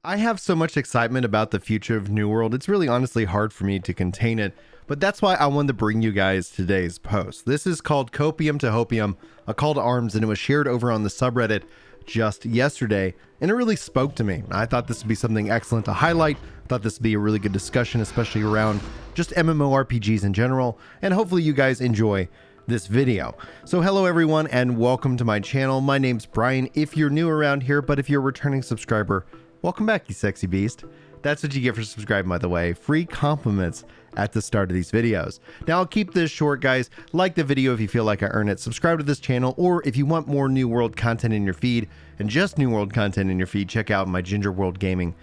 I have so much excitement about the future of New World, it's really honestly hard for me to contain it, but that's why I wanted to bring you guys today's post. This is called Copium to Hopium, a call to arms, and it was shared over on the subreddit just yesterday, and it really spoke to me. I thought this would be something excellent to highlight. I thought this would be a really good discussion, especially around just MMORPGs in general, and hopefully you guys enjoy this video. So hello everyone, and welcome to my channel. My name's Brian if you're new around here, but if you're a returning subscriber, welcome back, you sexy beast. That's what you get for subscribing, by the way. Free compliments at the start of these videos. Now, I'll keep this short, guys. Like the video if you feel like I earn it. Subscribe to this channel, or if you want more New World content in your feed, and just New World content in your feed, check out my Ginger World Gaming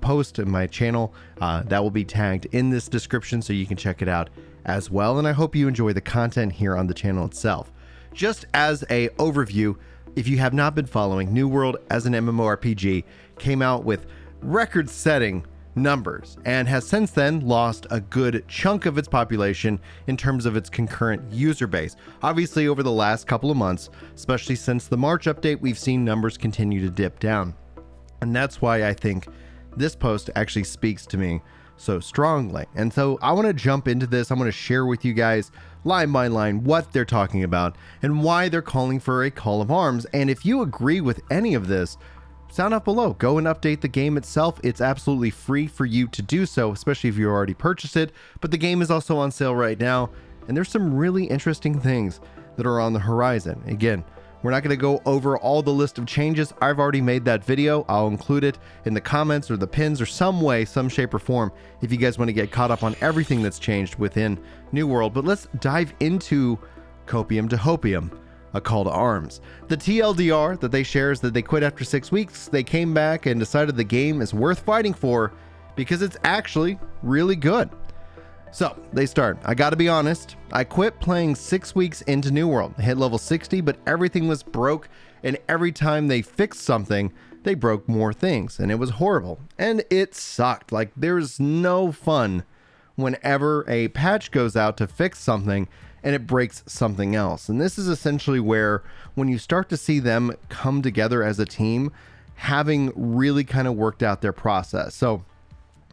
post in my channel. That will be tagged in this description, so you can check it out as well. And I hope you enjoy the content here on the channel itself. Just as a overview, if you have not been following, New World as an MMORPG came out with record-setting numbers and has since then lost a good chunk of its population in terms of its concurrent user base. Obviously, over the last couple of months, especially since the March update, we've seen numbers continue to dip down. And that's why I think this post actually speaks to me so strongly. And so I want to jump into this. I'm going to share with you guys line by line what they're talking about and why they're calling for a call of arms. And if you agree with any of this, sound off below. Go and update the game itself. It's absolutely free for you to do so, especially if you already purchased it. But the game is also on sale right now, and there's some really interesting things that are on the horizon. Again, we're not going to go over all the list of changes. I've already made that video. I'll include it in the comments or the pins or some way, some shape or form, if you guys want to get caught up on everything that's changed within New World. But let's dive into Copium to Hopium, a call to arms. The TLDR that they share is that they quit after 6 weeks. They came back and decided the game is worth fighting for because it's actually really good. So they start, I gotta be honest, I quit playing 6 weeks into New World. I hit level 60, but everything was broke, and every time they fixed something, they broke more things, and it was horrible. And it sucked. Like, there's no fun whenever a patch goes out to fix something and it breaks something else. And this is essentially where, when you start to see them come together as a team, having really kind of worked out their process. So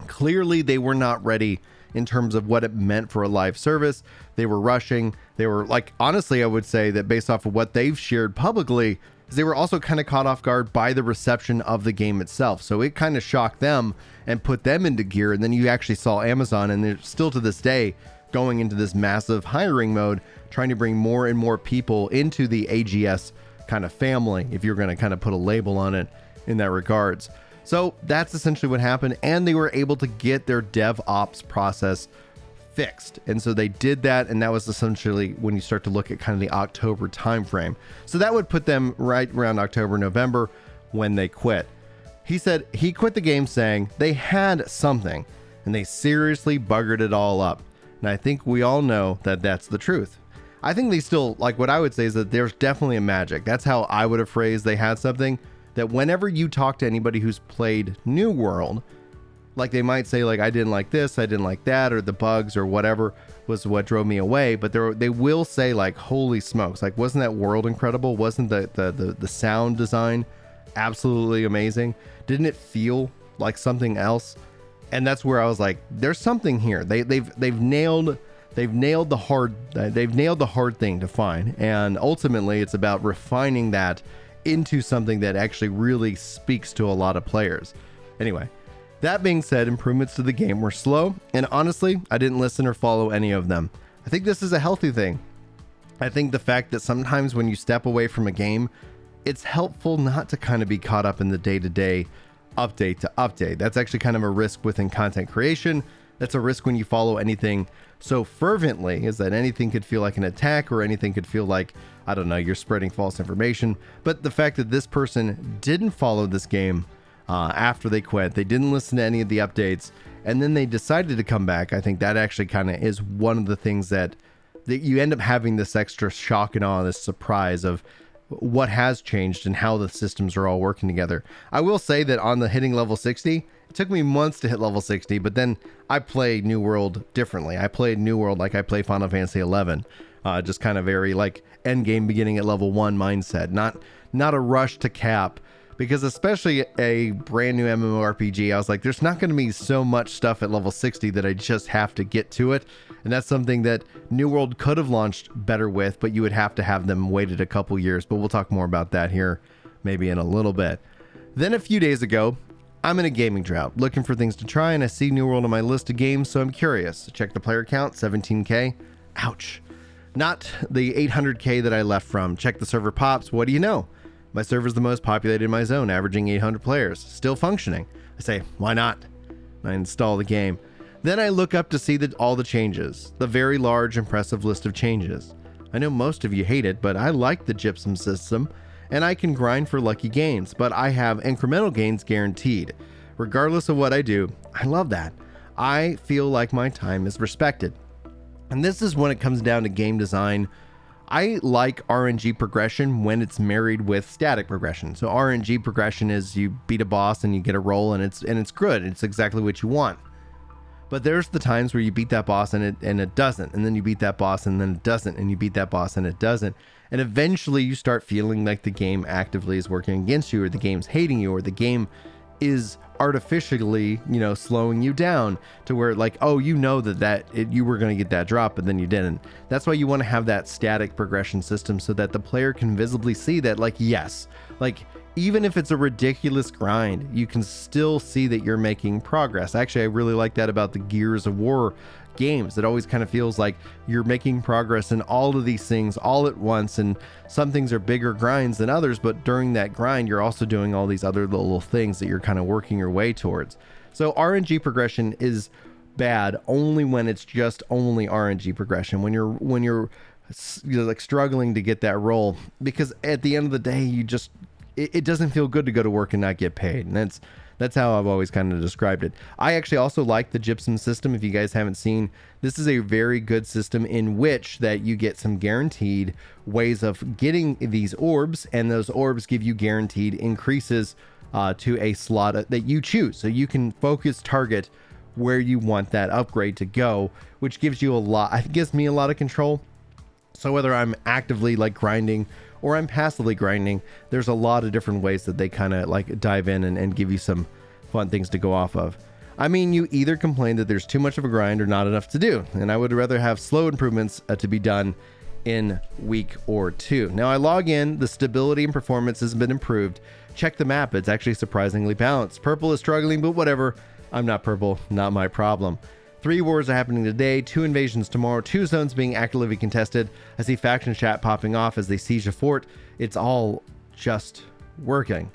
clearly they were not ready in terms of what it meant for a live service. They were rushing. They were, like, honestly, I would say that based off of what they've shared publicly, they were also kind of caught off guard by the reception of the game itself. So it kind of shocked them and put them into gear. And then you actually saw Amazon, and they're still to this day going into this massive hiring mode, trying to bring more and more people into the AGS kind of family, if you're going to kind of put a label on it in that regards. So that's essentially what happened, and they were able to get their DevOps process fixed. And so they did that, and that was essentially when you start to look at kind of the October timeframe. So that would put them right around October, November when they quit. He said he quit the game saying they had something, and they seriously buggered it all up. And I think we all know that that's the truth. I think they still, like, what I would say is that there's definitely a magic. That's how I would have phrased they had something. That whenever you talk to anybody who's played New World, like, they might say, like, I didn't like this, I didn't like that, or the bugs or whatever was what drove me away. But they will say, like, holy smokes, like, wasn't that world incredible? Wasn't the sound design absolutely amazing? Didn't it feel like something else? And that's where I was like, there's something here. They've nailed the hard thing to find, and ultimately it's about refining that into something that actually really speaks to a lot of players. Anyway, that being said, improvements to the game were slow, and honestly, I didn't listen or follow any of them. I think this is a healthy thing. I think the fact that sometimes when you step away from a game, it's helpful not to kind of be caught up in the day-to-day update to update. That's actually kind of a risk within content creation. That's a risk when you follow anything so fervently, is that anything could feel like an attack, or anything could feel like, I don't know, you're spreading false information. But the fact that this person didn't follow this game after they quit, they didn't listen to any of the updates, and then they decided to come back, I think that actually kind of is one of the things that you end up having this extra shock and awe, this surprise of what has changed and how the systems are all working together. I will say that on the hitting level 60, it took me months to hit level 60, but then I play New World differently. I played New World like I play Final Fantasy 11, just kind of very like end game beginning at level 1 mindset, not a rush to cap, because especially a brand new MMORPG, I was like, there's not going to be so much stuff at level 60 that I just have to get to it. And that's something that New World could have launched better with, but you would have to have them waited a couple years. But we'll talk more about that here maybe in a little bit. Then a few days ago, I'm in a gaming drought, looking for things to try, and I see New World on my list of games, so I'm curious. Check the player count, 17k. Ouch. Not the 800k that I left from. Check the server pops. What do you know? My server's the most populated in my zone, averaging 800 players. Still functioning. I say, why not? I install the game. Then I look up to see all the changes. The very large, impressive list of changes. I know most of you hate it, but I like the Gypsum system, and I can grind for lucky gains, but I have incremental gains guaranteed. Regardless of what I do, I love that. I feel like my time is respected. And this is when it comes down to game design. I like RNG progression when it's married with static progression. So RNG progression is you beat a boss and you get a roll, and it's good. It's exactly what you want. But there's the times where you beat that boss and it doesn't, and then you beat that boss and then it doesn't, and you beat that boss and it doesn't. And eventually you start feeling like the game actively is working against you, or the game's hating you, or the game is artificially, slowing you down to where like, oh, you were going to get that drop, but then you didn't. That's why you want to have that static progression system, so that the player can visibly see that, like, yes, like even if it's a ridiculous grind, you can still see that you're making progress. Actually, I really like that about the Gears of War games. It always kind of feels like you're making progress in all of these things all at once, and some things are bigger grinds than others, but during that grind you're also doing all these other little things that you're kind of working your way towards. So RNG progression is bad only when it's just only RNG progression, when you're like struggling to get that roll, because at the end of the day it doesn't feel good to go to work and not get paid. And that's how I've always kind of described it. I actually also like the Gypsum system. If you guys haven't seen, this is a very good system in which that you get some guaranteed ways of getting these orbs, and those orbs give you guaranteed increases to a slot that you choose. So you can focus target where you want that upgrade to go, which gives you gives me a lot of control. So whether I'm actively like grinding or I'm passively grinding, there's a lot of different ways that they kind of like dive in and give you some fun things to go off of. I mean, you either complain that there's too much of a grind or not enough to do, and I would rather have slow improvements to be done in week or two. Now I log in, the stability and performance has been improved. Check the map, it's actually surprisingly balanced. Purple is struggling, but whatever. I'm not purple, not my problem. 3 wars are happening today, 2 invasions tomorrow, 2 zones being actively contested. I see faction chat popping off as they siege a fort. It's all just working.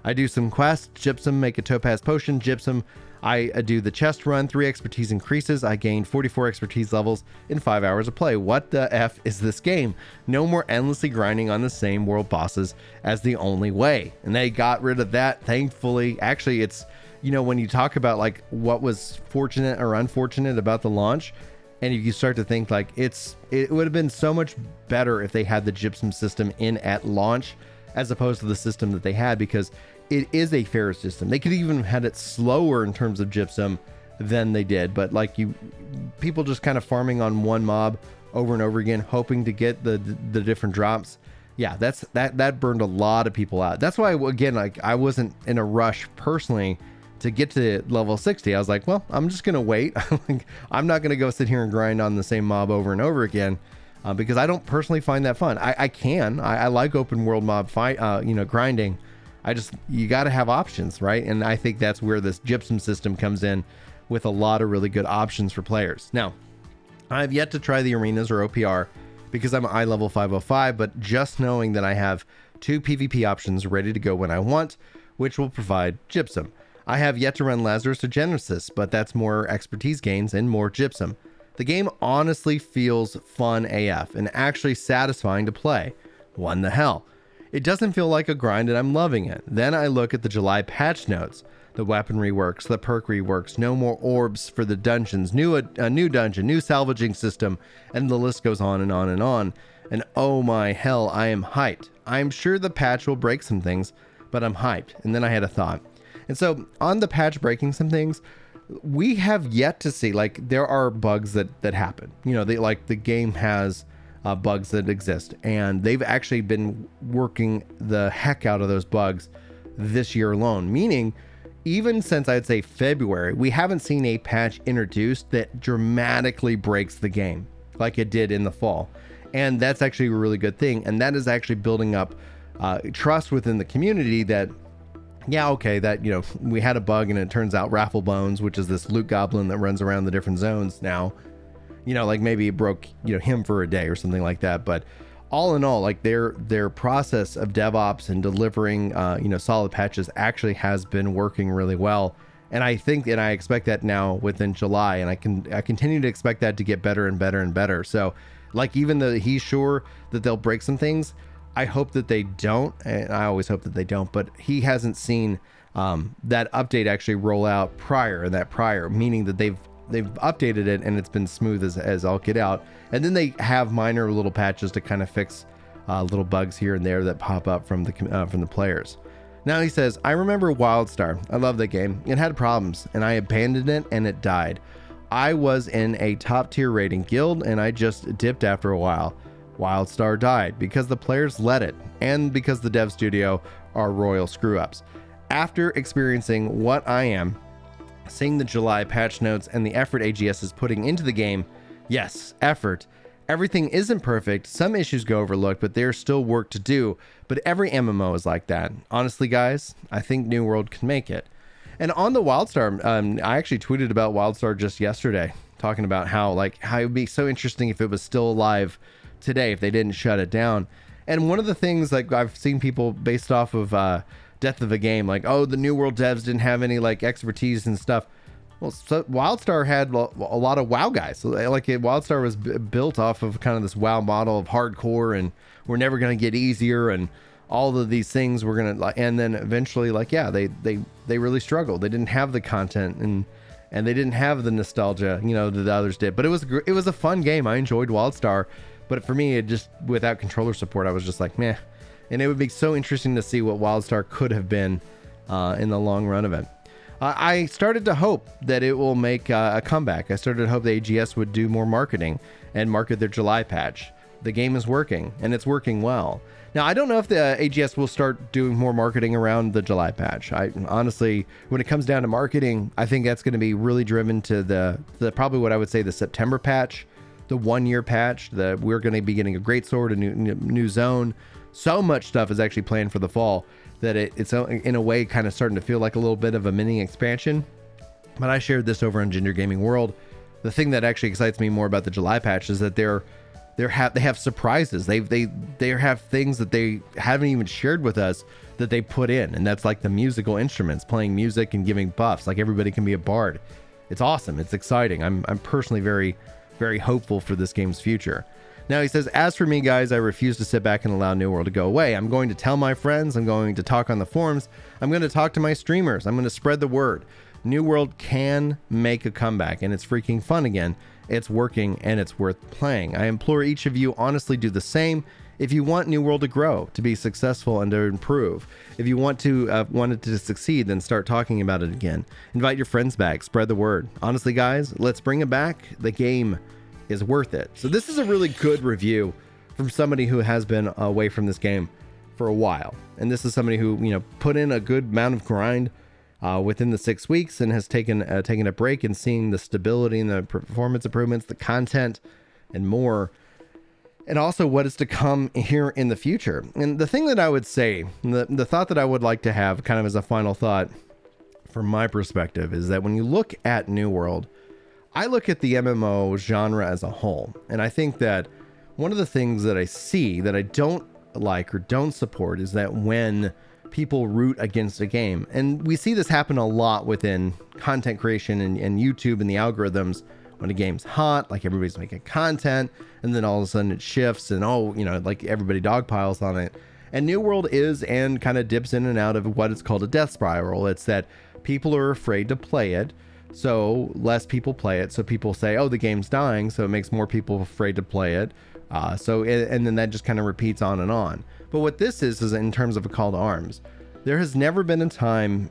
I do some quests. Gypsum, make a topaz potion. Gypsum, I do the chest run. 3 expertise increases. I gained 44 expertise levels in 5 hours of play. What the F is this game? No more endlessly grinding on the same world bosses as the only way. And they got rid of that, thankfully. Actually, it's, when you talk about like what was fortunate or unfortunate about the launch, and you start to think like it would have been so much better if they had the Gypsum system in at launch as opposed to the system that they had, because it is a fairer system. They could even have had it slower in terms of Gypsum than they did, but like people just kind of farming on one mob over and over again, hoping to get the different drops. Yeah, that burned a lot of people out. That's why, again, like I wasn't in a rush personally to get to level 60. I was like, well, I'm just gonna wait. I'm not gonna go sit here and grind on the same mob over and over again, because I don't personally find that fun. I like open world mob fight, grinding. You got to have options, right? And I think that's where this Gypsum system comes in, with a lot of really good options for players. Now, I have yet to try the arenas or OPR because I'm eye level 505, but just knowing that I have 2 PvP options ready to go when I want, which will provide Gypsum. I have yet to run Lazarus or Genesis, but that's more expertise gains and more Gypsum. The game honestly feels fun AF and actually satisfying to play. What the hell? It doesn't feel like a grind, and I'm loving it. Then I look at the July patch notes. The weaponry works, the perk reworks, no more orbs for the dungeons, a new dungeon, new salvaging system, and the list goes on and on and on. And oh my hell, I am hyped. I'm sure the patch will break some things, but I'm hyped. And then I had a thought. And so on the patch breaking some things, we have yet to see, like, there are bugs that happen. The game has bugs that exist, and they've actually been working the heck out of those bugs this year alone, meaning even since I'd say February, we haven't seen a patch introduced that dramatically breaks the game like it did in the fall. And that's actually a really good thing. And that is actually building up trust within the community that, yeah, okay, that, you know, we had a bug and it turns out Raffle Bones, which is this loot goblin that runs around the different zones now, you know, like maybe it broke, you know, him for a day or something like that. But all in all, like their process of DevOps and delivering, you know, solid patches actually has been working really well. And I think, and I expect that now within July, and I continue to expect that to get better and better and better. So like, even though he's sure that they'll break some things, I hope that they don't. And I always hope that they don't, but he hasn't seen that update actually roll out prior, meaning that they've updated it and it's been smooth as all get out. And then they have minor little patches to kind of fix little bugs here and there that pop up from the players. Now he says, I remember Wildstar. I love that game. It had problems and I abandoned it and it died. I was in a top tier rating guild and I just dipped after a while. Wildstar died because the players let it and because the dev studio are royal screw ups. After experiencing what I am, seeing the July patch notes and the effort AGS is putting into the game, yes, effort. Everything isn't perfect. Some issues go overlooked, but there's still work to do. But every MMO is like that. Honestly, guys, I think New World can make it. And on the Wildstar, I actually tweeted about Wildstar just yesterday, talking about how it would be so interesting if it was still alive today, if they didn't shut it down. And one of the things, like, I've seen people based off of Death of a Game, like, oh, the New World devs didn't have any like expertise and stuff. Well, so Wildstar had a lot of WoW guys. Like, Wildstar was built off of kind of this WoW model of hardcore, and we're never going to get easier, and all of these things we're going to, and then eventually, like, yeah, they really struggled. They didn't have the content and they didn't have the nostalgia, you know, that the others did. But it was a fun game. I enjoyed Wildstar, but for me, it just, without controller support, I was just like, meh. And it would be so interesting to see what Wildstar could have been in the long run of it. I started to hope that it will make a comeback. I started to hope the AGS would do more marketing and market their July patch. The game is working, and it's working well. Now, I don't know if the AGS will start doing more marketing around the July patch. I honestly, when it comes down to marketing, I think that's going to be really driven to the probably what I would say the September patch, the 1 year patch. We're going to be getting a great sword, a new zone. So much stuff is actually planned for the fall that it's in a way kind of starting to feel like a little bit of a mini expansion. But I shared this over on Ginger Gaming World. The thing that actually excites me more about the July patch is that they have surprises. They have things that they haven't even shared with us that they put in, and that's like the musical instruments, playing music and giving buffs. Like, everybody can be a bard. It's awesome. It's exciting. I'm personally very, very hopeful for this game's future. Now he says, as for me, guys, I refuse to sit back and allow New World to go away. I'm going to tell my friends. I'm going to talk on the forums. I'm going to talk to my streamers. I'm going to spread the word. New World can make a comeback, and it's freaking fun again. It's working, and it's worth playing. I implore each of you, honestly, do the same. If you want New World to grow, to be successful, and to improve, if you want it to succeed, then start talking about it again. Invite your friends back. Spread the word. Honestly, guys, let's bring it back. The game is worth it. So this is a really good review from somebody who has been away from this game for a while. And this is somebody who, you know, put in a good amount of grind within the 6 weeks and has taken a break and seeing the stability and the performance improvements, the content, and more, and also what is to come here in the future. And the thing that I would say, the thought that I would like to have kind of as a final thought from my perspective, is that when you look at New World, I look at the MMO genre as a whole, and I think that one of the things that I see that I don't like or don't support is that when people root against a game, and we see this happen a lot within content creation and YouTube and the algorithms, when a game's hot, like everybody's making content, and then all of a sudden it shifts and, oh, you know, like everybody dogpiles on it. And New World is, and kind of dips in and out of what is called a death spiral. It's that people are afraid to play it, so less people play it. So people say, oh, the game's dying, so it makes more people afraid to play it. And then that just kind of repeats on and on. But what this is in terms of a call to arms. There has never been a time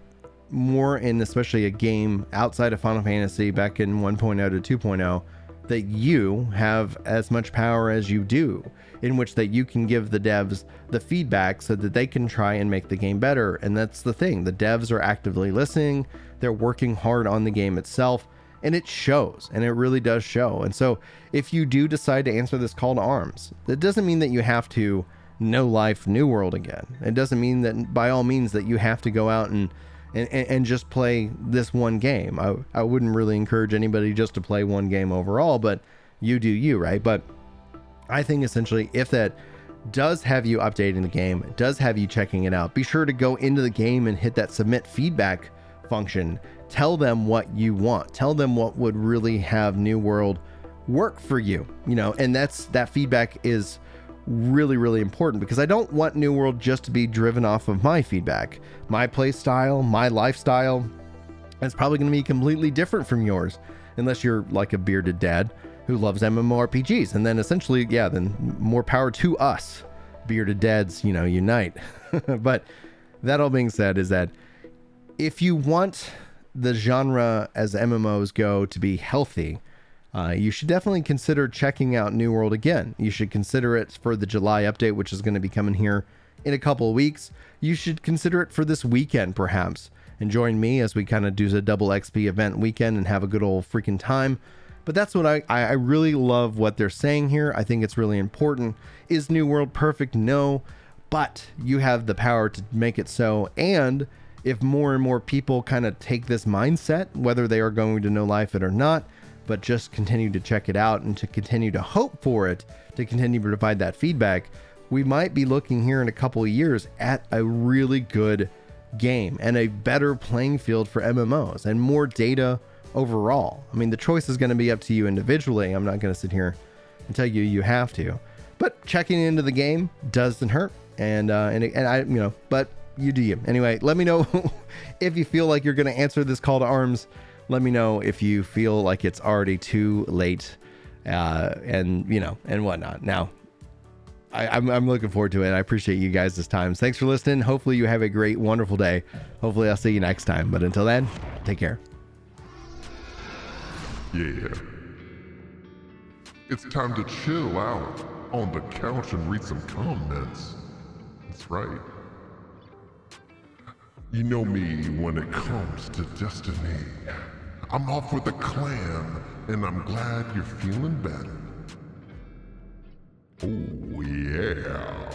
more in especially a game outside of Final Fantasy back in 1.0 to 2.0 that you have as much power as you do, in which that you can give the devs the feedback so that they can try and make the game better. And that's the thing. The devs are actively listening. They're working hard on the game itself, and it shows, and it really does show. And so if you do decide to answer this call to arms, that doesn't mean that you have to no life New World again. It doesn't mean that by all means that you have to go out and just play this one game. I wouldn't really encourage anybody just to play one game overall, but you do you, right? But I think essentially if that does have you updating the game, does have you checking it out, be sure to go into the game and hit that submit feedback function. Tell them what you want. Tell them what would really have New World work for you, and that feedback is really, really important, because I don't want New World just to be driven off of my feedback. My play style, my lifestyle, it's probably going to be completely different from yours, unless you're like a bearded dad who loves MMORPGs. And then essentially, yeah, then more power to us. Bearded dads, unite. But that all being said is that if you want the genre as MMOs go to be healthy, you should definitely consider checking out New World again. You should consider it for the July update, which is going to be coming here in a couple of weeks. You should consider it for this weekend, perhaps, and join me as we kind of do a double XP event weekend and have a good old freaking time. But that's what I really love what they're saying here. I think it's really important. Is New World perfect? No, but you have the power to make it so. And if more and more people kind of take this mindset, whether they are going to no life it or not, but just continue to check it out and to continue to hope for it, to continue to provide that feedback, we might be looking here in a couple of years at a really good game and a better playing field for MMOs and more data overall. I mean, the choice is going to be up to you individually. I'm not going to sit here and tell you have to, but checking into the game doesn't hurt. And I, but you do you. Anyway, let me know if you feel like you're going to answer this call to arms. Let me know if you feel like it's already too late, and whatnot. Now, I'm looking forward to it. I appreciate you guys' this time. Thanks for listening. Hopefully you have a great, wonderful day. Hopefully I'll see you next time. But until then, take care. Yeah. It's time to chill out on the couch and read some comments. That's right. You know me when it comes to Destiny. I'm off with the clan, and I'm glad you're feeling better. Oh yeah.